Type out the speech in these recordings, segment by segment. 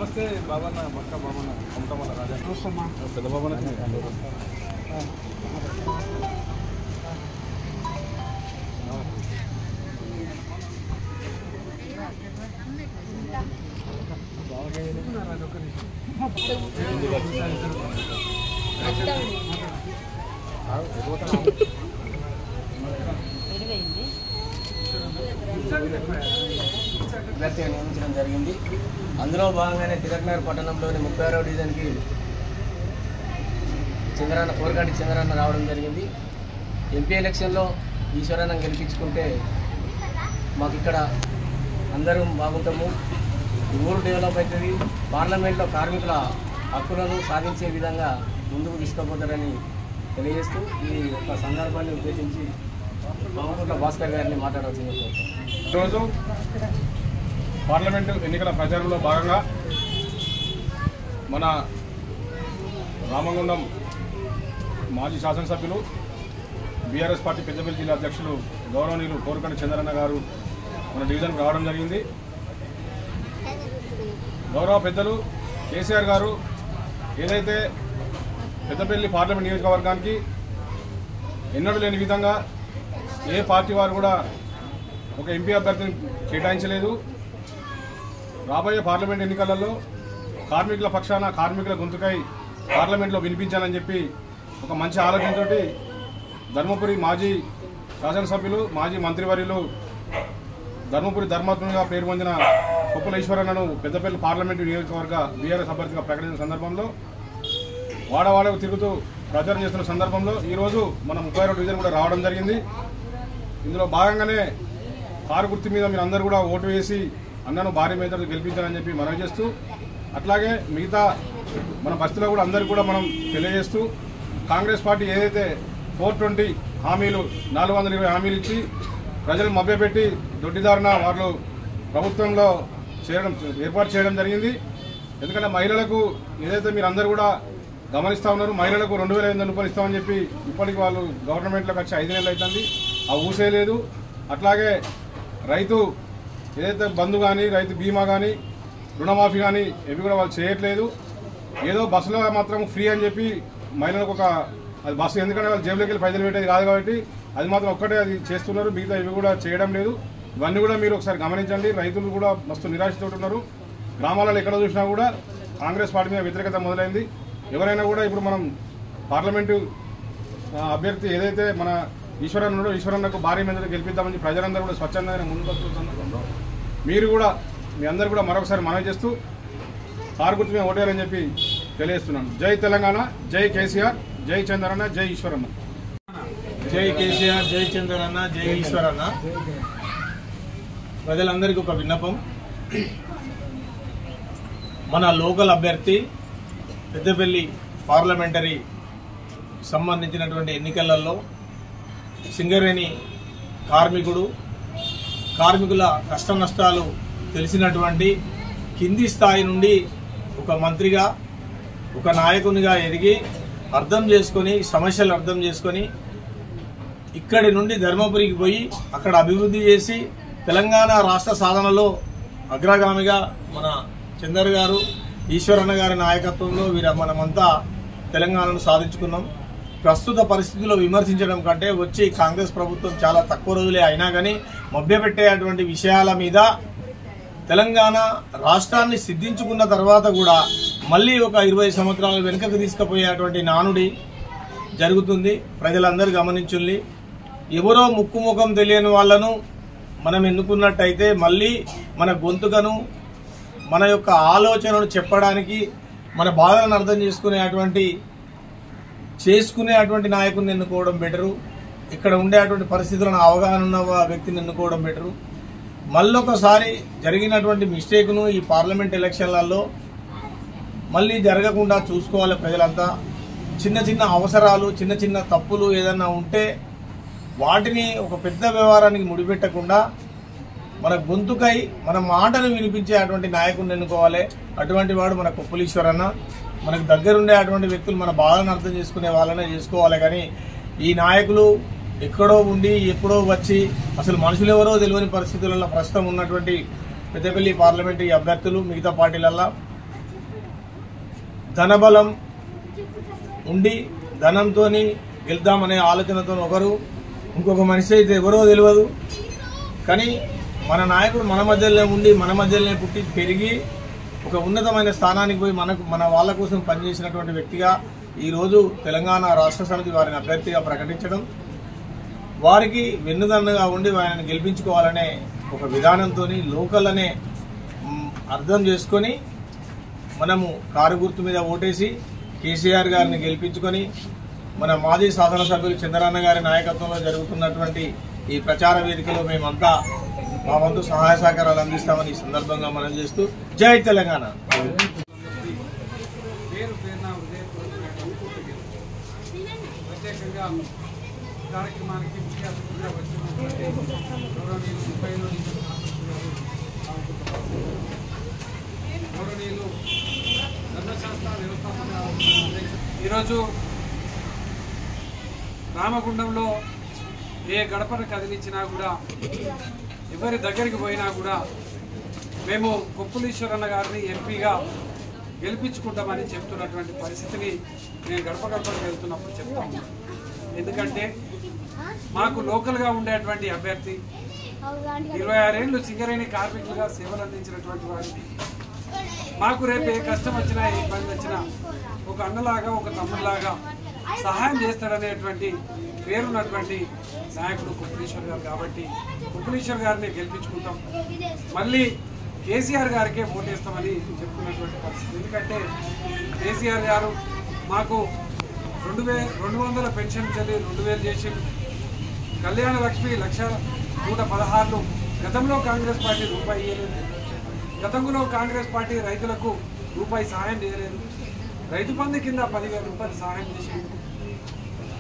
నమస్తే బాబన్న బక్క బాబన్న కొమటమల్ల రాజా పెద్ద బాబన్న అభ్యర్థిగా నియమించడం జరిగింది. అందులో భాగంగానే తిలక్నగర్ పట్టణంలోని 36వ డివిజన్కి కోరకంటి చంద్రన్న రావడం జరిగింది. ఎంపీ ఎలక్షన్లో ఈశ్వరన్న గెలిపించుకుంటే మాకు ఇక్కడ అందరం బాగుంటాము, ఊరు డెవలప్ అవుతుంది, పార్లమెంట్లో కార్మికుల హక్కులను సాధించే విధంగా ముందుకు తీసుకుపోతారని తెలియజేస్తూ ఈ యొక్క సందర్భాన్ని ఉద్దేశించి బాగుంట్ల భాస్కర్ గారిని మాట్లాడాల్సింది. ఈరోజు పార్లమెంటు ఎన్నికల ప్రచారంలో భాగంగా మన రామగుండం మాజీ శాసనసభ్యులు బీఆర్ఎస్ పార్టీ పెద్దపల్లి జిల్లా అధ్యక్షులు గౌరవనీయులు కోరకంటి చంద్రన్న గారు మన డివిజన్కి రావడం జరిగింది. గౌరవ పెద్దలు కేసీఆర్ గారు ఏదైతే పెద్దపల్లి పార్లమెంట్ నియోజకవర్గానికి ఎన్నడూ లేని విధంగా ఏ పార్టీ వారు కూడా ఒక ఎంపీ అభ్యర్థిని కేటాయించలేదు. రాబోయే పార్లమెంట్ ఎన్నికలలో కార్మికుల పక్షాన కార్మికుల గొంతుకై పార్లమెంట్లో వినిపించాలని చెప్పి ఒక మంచి ఆలోచనతో ధర్మపురి మాజీ శాసనసభ్యులు మాజీ మంత్రివర్యులు ధర్మపురి ధర్మాత్మగా పేరు పొందిన కొప్పుల ఈశ్వరన్నను పెద్దపల్లి పార్లమెంటు నియోజకవర్గ బీఆర్ఎస్ అభ్యర్థిగా ప్రకటించిన సందర్భంలో వాడవాడకు తిరుగుతూ ప్రచారం చేస్తున్న సందర్భంలో ఈరోజు మన 36వ డివిజన్ కూడా రావడం జరిగింది. ఇందులో భాగంగానే కారు గుర్తు మీద మీరు అందరూ కూడా ఓటు వేసి అన్నను భారీ మేతతో గెలిపించాలని చెప్పి మనవి చేస్తూ, అట్లాగే మిగతా మన బస్తీలో కూడా అందరికీ కూడా మనం తెలియజేస్తూ, కాంగ్రెస్ పార్టీ ఏదైతే 420 హామీలు 420 హామీలు ఇచ్చి ప్రజలు మభ్యపెట్టి దొడ్డిదారిన వాళ్ళు ప్రభుత్వంలో ఏర్పాటు చేయడం జరిగింది. ఎందుకంటే మహిళలకు ఏదైతే మీరు అందరూ కూడా గమనిస్తూ ఉన్నారు, మహిళలకు 2500 రూపాయలు ఇస్తామని చెప్పి ఇప్పటికి వాళ్ళు గవర్నమెంట్లోకి వచ్చి 5 నెలలు అవుతుంది, ఆ ఊసేయలేదు. అట్లాగే రైతు ఏదైతే బంధు కానీ రైతు బీమా కానీ రుణమాఫీ కానీ ఇవి కూడా వాళ్ళు చేయట్లేదు. ఏదో బస్సులో మాత్రం ఫ్రీ అని చెప్పి మహిళలకు అది బస్సు, ఎందుకంటే వాళ్ళు జేబులోకి వెళ్ళి పైసలు పెట్టేది కాదు కాబట్టి అది మాత్రం ఒక్కటే అది చేస్తున్నారు, మిగతా ఇవి కూడా చేయడం లేదు. ఇవన్నీ కూడా మీరు ఒకసారి గమనించండి. రైతులు కూడా మస్తు నిరాశతో ఉన్నారు. గ్రామాలలో ఎక్కడ చూసినా కూడా కాంగ్రెస్ పార్టీ మీద వ్యతిరేకత మొదలైంది. ఎవరైనా కూడా ఇప్పుడు మనం పార్లమెంటు అభ్యర్థి ఏదైతే మన ఈశ్వరన్న ఉన్నాడో ఈశ్వరన్నకు భారీ మీద గెలిపిద్దామని ప్రజలందరూ కూడా స్వచ్ఛందంగా ముందుకొస్తున్న సందర్భంలో మీరు కూడా మీ అందరూ కూడా మరొకసారి మనవి చేస్తూ కారు గుర్తు మీద ఓటేయాలని చెప్పి తెలియజేస్తున్నాను. జై తెలంగాణ, జై కేసీఆర్, జై చంద్రన్న, జై ఈశ్వరన్న. జై కేసీఆర్, జై చంద్రన్న, జై ఈశ్వరన్న. ప్రజలందరికీ ఒక విన్నపం. మన లోకల్ అభ్యర్థి పెద్దపల్లి పార్లమెంటరీ సంబంధించినటువంటి ఎన్నికలలో సింగరేణి కార్మికుల కష్ట నష్టాలు తెలిసినటువంటి కింది స్థాయి నుండి ఒక మంత్రిగా ఒక నాయకునిగా ఎదిగి అర్థం చేసుకొని సమస్యలు అర్థం చేసుకొని ఇక్కడి నుండి ధర్మపురికి పోయి అక్కడ అభివృద్ధి చేసి తెలంగాణ రాష్ట్ర సాధనలో అగ్రగామిగా మన చందర్ గారు ఈశ్వరన్న గారి నాయకత్వంలో మనమంతా తెలంగాణను సాధించుకున్నాం. ప్రస్తుత పరిస్థితుల్లో విమర్శించడం కంటే వచ్చి కాంగ్రెస్ ప్రభుత్వం చాలా తక్కువ రోజులే అయినా కానీ మభ్యపెట్టేటువంటి విషయాల మీద తెలంగాణ రాష్ట్రాన్ని సిద్ధించుకున్న తర్వాత కూడా మళ్ళీ ఒక 20 సంవత్సరాలు వెనుకకు తీసుకుపోయేటువంటి నానుడి జరుగుతుంది. ప్రజలందరూ గమనించుల్లి. ఎవరో ముక్కుముఖం తెలియని వాళ్లను మనం ఎన్నుకున్నట్టయితే మళ్ళీ మన గొంతుకను మన యొక్క ఆలోచనను చెప్పడానికి మన బాధలను అర్థం చేసుకునేటువంటి నాయకుడిని ఎన్నుకోవడం బెటరు. ఇక్కడ ఉండేటువంటి పరిస్థితులను అవగాహన ఉన్న వ్యక్తిని ఎన్నుకోవడం బెటరు. మళ్ళొకసారి జరిగినటువంటి మిస్టేక్ను ఈ పార్లమెంట్ ఎలక్షన్లలో మళ్ళీ జరగకుండా చూసుకోవాలి. ప్రజలంతా చిన్న చిన్న అవసరాలు చిన్న చిన్న తప్పులు ఏదన్నా ఉంటే వాటిని ఒక పెద్ద వ్యవహారానికి ముడిపెట్టకుండా మన గొంతుకై మన మాటను వినిపించే అటువంటి నాయకుడిని ఎన్నుకోవాలి. అటువంటి వాడు మన కొప్పులీశ్వరన్న. మనకు దగ్గరుండే అటువంటి వ్యక్తులు మన బాధను అర్థం చేసుకునే వాళ్ళనే చేసుకోవాలి. కానీ ఈ నాయకులు ఎక్కడో ఉండి ఎప్పుడో వచ్చి అసలు మనుషులు ఎవరో తెలియని పరిస్థితులలో ప్రస్తుతం ఉన్నటువంటి పెద్దపల్లి పార్లమెంటరీ అభ్యర్థులు మిగతా పార్టీలల్లో ధనబలం ఉండి ధనంతో గెలుద్దామనే ఆలోచనతో ఒకరు, ఇంకొక మనిషి అయితే ఎవరో తెలియదు. కానీ మన నాయకుడు మన మధ్యలో ఉండి మన మధ్యలోనే పుట్టి పెరిగి ఒక ఉన్నతమైన స్థానానికి పోయి మన వాళ్ళ కోసం పనిచేసినటువంటి వ్యక్తిగా ఈరోజు తెలంగాణ రాష్ట్ర సమితి వారిని అభ్యర్థిగా ప్రకటించడం, వారికి వెన్నుదన్నుగా ఉండి ఆయనను గెలిపించుకోవాలనే ఒక విధానంతో లోకల్ అనే అర్థం చేసుకొని మనము కారు గుర్తు మీద ఓటేసి కేసీఆర్ గారిని గెలిపించుకొని మన మాజీ శాసనసభ్యులు చంద్రన్న గారి నాయకత్వంలో జరుగుతున్నటువంటి ఈ ప్రచార వేదికలో మేమంతా మా వంతు సహాయ సహకారాలు అందిస్తామని ఈ సందర్భంగా మనం చేస్తూ జై తెలంగాణ. ప్రత్యేకంగా కార్యక్రమానికి ముఖ్య అతిథిగా వచ్చినటువంటి గౌరవనీయులు ధర్మశాస్త్ర వ్యవస్థాపక ఈరోజు రామగుండంలో ఏ గడపను కదిలించినా కూడా ఎవరి దగ్గరికి పోయినా కూడా మేము కొప్పులీశ్వరన్న గారిని ఎంపీగా గెలిపించుకుంటామని చెప్తున్నటువంటి పరిస్థితిని నేను గడప గడపకు వెళ్తున్నప్పుడు చెప్తాము. ఎందుకంటే మాకు లోకల్గా ఉండేటువంటి అభ్యర్థి 26 ఏళ్ళు సింగరేణి కార్మికులుగా సేవలు అందించినటువంటి వారికి మాకు రేపు ఏ కష్టం వచ్చినా ఏ ఇబ్బంది వచ్చినా ఒక అన్నలాగా ఒక తమ్ముళ్లాగా సహాయం చేస్తాడనేటువంటి పేరున్నటువంటి నాయకుడు కొప్పులీశ్వర్ గారు. కాబట్టి కొప్పులీశ్వర్ గారిని గెలిపించుకుంటాం, మళ్ళీ కేసీఆర్ గారికే ఓటేస్తామని చెప్తున్నటువంటి పరిస్థితి. ఎందుకంటే కేసీఆర్ గారు మాకు 200 పెన్షన్ చదివి 2000 చేసి కళ్యాణ లక్ష్మి 1,116 గతంలో కాంగ్రెస్ పార్టీ రూపాయి ఇవ్వలేదు. గతంలో కాంగ్రెస్ పార్టీ రైతులకు రూపాయి సహాయం చేయలేదు. రైతు బంధు కింద 10,000 రూపాయలు సహాయం చేసిండు.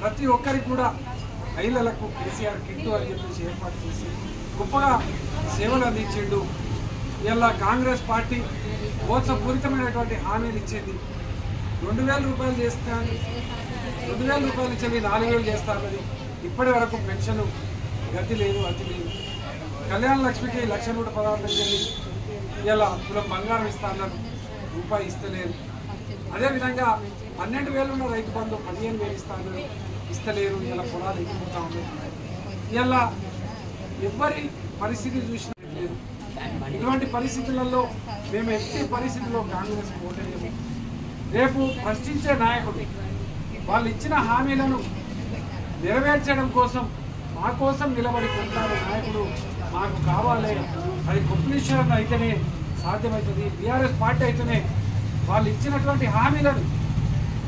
ప్రతి ఒక్కరికి కూడా మహిళలకు కేసీఆర్ కిట్టు అని చెప్పేసి ఏర్పాటు చేసి గొప్పగా సేవలు అందించిండు. ఇలా కాంగ్రెస్ పార్టీ మోసపూరితమైనటువంటి హామీలు ఇచ్చింది. 2,000 రూపాయలు చేస్తాను, 2,000 రూపాయలు ఇచ్చేది 4,000 చేస్తానని ఇప్పటి వరకు పెన్షన్ గతి లేదు, అతి లేదు. కళ్యాణ లక్ష్మికి 1,116 చెల్లి ఇలా తులం బంగారం ఇస్తాన్నారు, రూపాయి ఇస్తలేరు. అదేవిధంగా 12,000 ఉన్న రైతు బంధు 15,000 ఇస్తాను, ఇస్తలేరు. ఇలా పొలాలు ఎక్కిపోతా ఉన్నాయి. ఇలా ఎవరి పరిస్థితి చూసినట్టు లేదు. ఇటువంటి పరిస్థితులలో మేము ఎట్టి పరిస్థితుల్లో కాంగ్రెస్ ఓటేయము. రేపు ప్రశ్నించే నాయకుడు వాళ్ళు ఇచ్చిన హామీలను నెరవేర్చడం కోసం మా కోసం నిలబడి కొట్టారు నాయకుడు మాకు కావాలి. అది కొప్పులీశ్వరన్న అయితేనే సాధ్యమవుతుంది. బీఆర్ఎస్ పార్టీ అయితేనే వాళ్ళు ఇచ్చినటువంటి హామీలను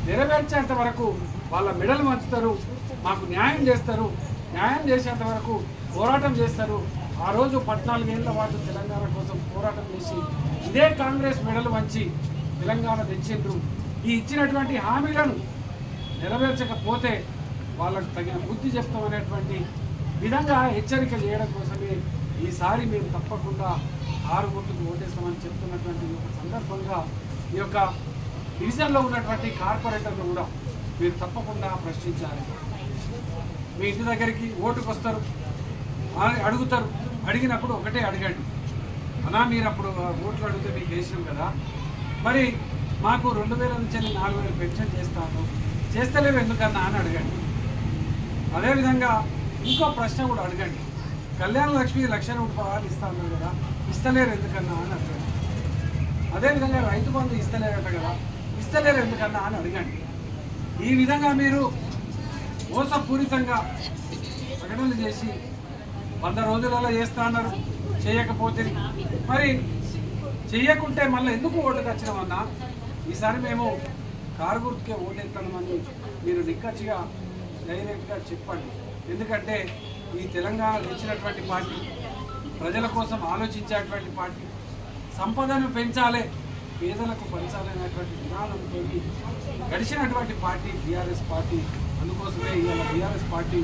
నెరవేర్చేంత వరకు వాళ్ళ మెడలు వంచుతారు, మాకు న్యాయం చేస్తారు. న్యాయం చేసేంత వరకు పోరాటం చేస్తారు. ఆ రోజు 14 ఏళ్ల పాటు తెలంగాణ కోసం పోరాటం చేసి ఇదే కాంగ్రెస్ మెడలు వంచి తెలంగాణ తెచ్చిండ్రు. ఈ ఇచ్చినటువంటి హామీలను నెరవేర్చకపోతే వాళ్ళకు తగిన బుద్ధి చెప్తామనేటువంటి విధంగా హెచ్చరిక చేయడం కోసమే ఈసారి మేము తప్పకుండా 6 గుర్తుకు ఓటేస్తామని చెప్తున్నటువంటి ఒక సందర్భంగా ఈ యొక్క డివిజన్లో ఉన్నటువంటి కార్పొరేటర్లు కూడా మీరు తప్పకుండా ప్రశ్నించాలి. మీ ఇంటి దగ్గరికి ఓటుకు వస్తారు, అడుగుతారు. అడిగినప్పుడు ఒకటే అడగండి, అన్నా మీరు అప్పుడు ఓట్లు అడిగితే మీకు వేసినాం కదా, మరి మాకు 2,000 నుంచి 4,000 పెన్షన్ చేస్తాను, చేస్తలేవు ఎందుకన్నా అని అడగండి. అదేవిధంగా ఇంకో ప్రశ్న కూడా అడగండి, కళ్యాణ లక్ష్మి 1,116 ఇస్తాను కదా, ఇస్తలేరు ఎందుకన్నా అని అడగండి. అదేవిధంగా రైతు బంధు ఇస్తలేరట కదా, ఇస్తలేరు ఎందుకన్నా అని అడగండి. ఈ విధంగా మీరు మోసపూరితంగా ప్రకటనలు చేసి 100 రోజులలో చేస్తా అన్నారు, చేయకపోతే మరి చెయ్యకుంటే మళ్ళీ ఎందుకు ఓటుకు వచ్చినామన్నా, ఈసారి మేము కారు గుర్తుకే ఓటేస్తామని మీరు నిక్కచ్చిగా డైరెక్ట్గా చెప్పండి. ఎందుకంటే ఈ తెలంగాణ తెచ్చినటువంటి పార్టీ, ప్రజల కోసం ఆలోచించేటువంటి పార్టీ, సంపదను పెంచాలి, పేదలకు పంచాలనేటువంటి విధానంతో గడిచినటువంటి పార్టీ బీఆర్ఎస్ పార్టీ. అందుకోసమే ఇవాళ బీఆర్ఎస్ పార్టీ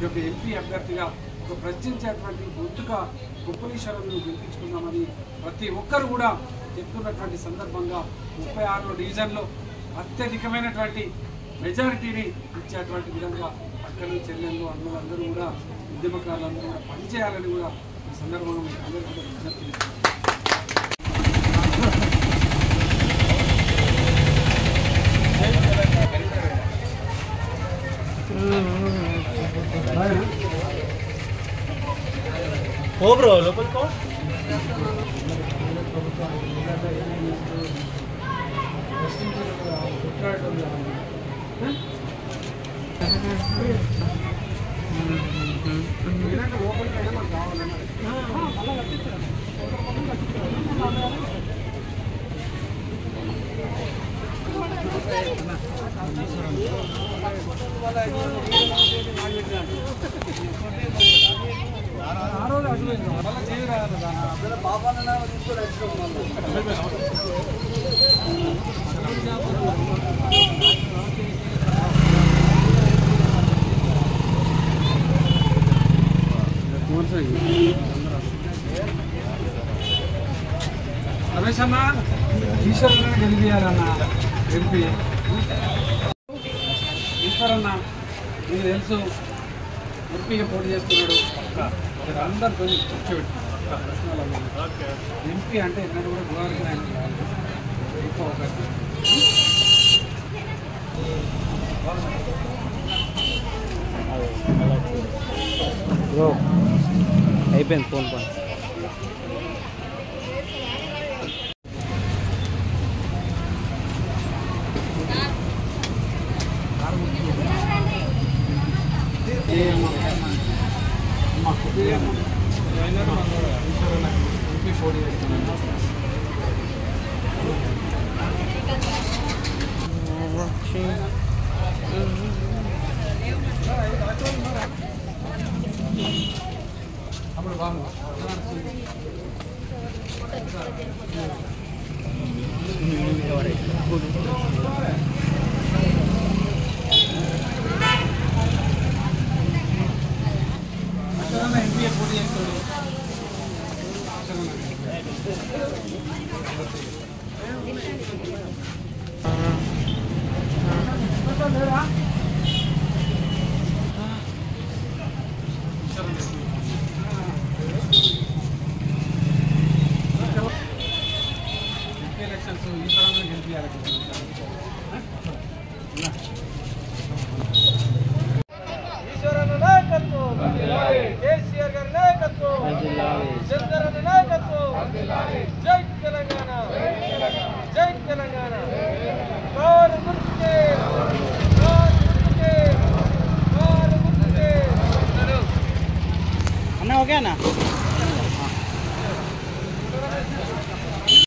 యొక్క ఎంపీ అభ్యర్థిగా ఒక ప్రశ్నించేటువంటి గుర్తుగా కొప్పులీశ్వరను గెలిపించుకుందామని ప్రతి ఒక్కరు కూడా చెప్తున్నటువంటి సందర్భంగా 36 డివిజన్లో అత్యధికమైనటువంటి మెజారిటీని ఇచ్చేటువంటి విధంగా అక్కలు చెల్లెళ్ళు అన్నలందరూ కూడా ఉద్యమకారులందరూ కూడా పనిచేయాలని కూడా ఈ సందర్భంగా మీకు అందరూ కూడా విజ్ఞప్తి బ్రో లోపలికో. రమేష్ అన్న ఈశ్వరన్న గెలిపియాలన్న గెలిపి ఈశ్వరన్న మీకు తెలుసు ఎంపీగా పోటీ చేస్తున్నాడు. అందరు కొంచెం కూర్చోబెట్టి ఎంపీ అంటే ఎక్కడ కూడా గోవాలకి ఎక్కువ అవకాశం. అయిపోయింది ఫోన్ పని. ఎంపీ పోటీ చేస్తున్నాడు. అప్పుడు బాగు ఎంపీ పోటీ చేస్తాడు. ఎలక్షన్స్ ఈ తరంలో గెలిపించాలి.